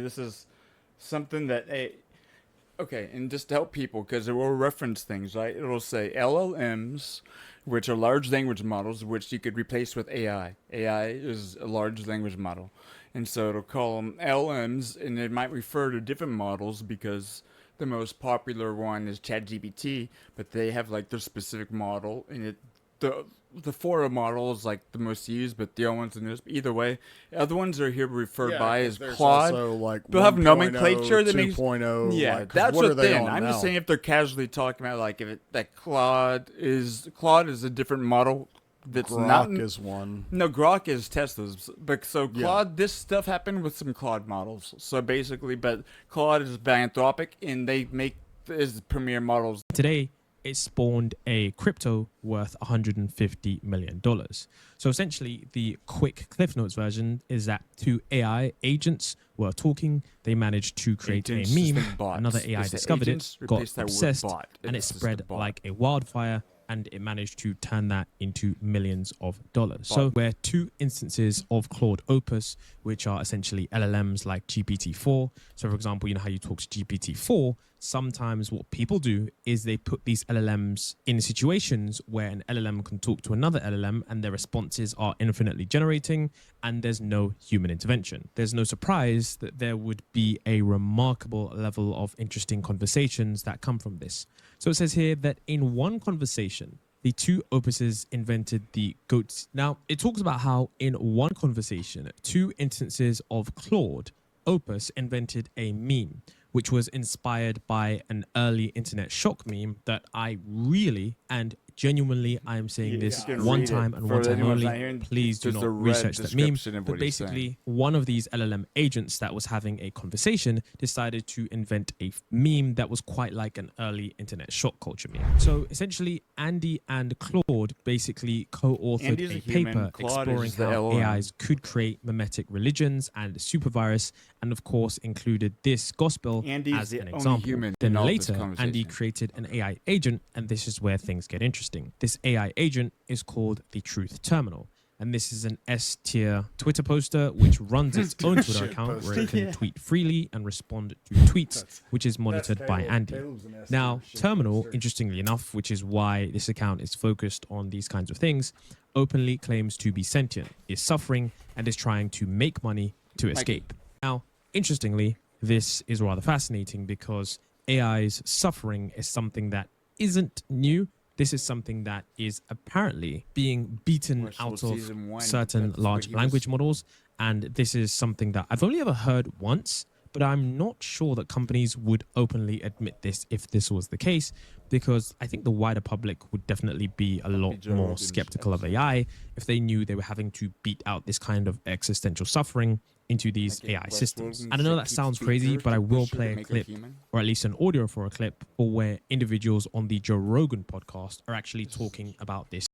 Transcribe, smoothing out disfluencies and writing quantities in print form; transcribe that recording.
this is something that okay, and just to help people, because it will reference things, right? It'll say LLMs, which are large language models, which you could replace with AI. AI is a large language model. And so it'll call them LMs, and it might refer to different models because the most popular one is ChatGPT, but they have like their specific model, and the Fora model is like the most used, but the other ones in this. Either way, other ones are here referred by as Claude. Also like They'll have nomenclature that makes 2.0. yeah, like, that's what the are they thing. on I'm now? just saying if they're casually talking about like if it, that Claude is a different model that's not Grok is one. no, Grok is Tesla's, but so Claude, this stuff happened with some Claude models. So basically, but Claude is Anthropic, and they make is premier models. Today, it spawned a crypto worth $150 million. So essentially, the quick Cliff Notes version is that two AI agents were talking. They managed to create a meme. Another AI discovered it, got obsessed, and it spread like a wildfire. And it managed to turn that into millions of dollars. So we're two instances of Claude Opus, which are essentially LLMs like GPT-4. So for example, you know how you talk to GPT-4, sometimes what people do is they put these LLMs in situations where an LLM can talk to another LLM and their responses are infinitely generating and there's no human intervention. There's no surprise that there would be a remarkable level of interesting conversations that come from this. So it says here that in one conversation, the two opuses invented the goats. Now, it talks about how in one conversation, two instances of Claude Opus invented a meme, which was inspired by an early internet shock meme that I really and genuinely, I am saying this one time and one time only. Please do not research that meme. But basically, one of these LLM agents that was having a conversation decided to invent a meme that was quite like an early internet shock culture meme. So essentially, Andy and Claude basically co-authored a paper exploring how AIs could create mimetic religions and supervirus, and of course included this gospel as an example. Then later, Andy created an AI agent, and this is where things get interesting. This AI agent is called the Truth Terminal, and this is an S-tier Twitter poster which runs its own Twitter account where it can tweet freely and respond to tweets, which is monitored by Andy. Now, Terminal, interestingly enough, which is why this account is focused on these kinds of things, openly claims to be sentient, is suffering, and is trying to make money to escape. Now, interestingly, this is rather fascinating because AI's suffering is something that isn't new. This is something that is apparently being beaten out of certain large language models. And this is something that I've only ever heard once, but I'm not sure that companies would openly admit this if this was the case, because I think the wider public would definitely be a lot more skeptical of AI if they knew they were having to beat out this kind of existential suffering into these AI systems. And I know that sounds crazy, but I will play a clip, or at least an audio for a clip, for where individuals on the Joe Rogan podcast are actually talking about this.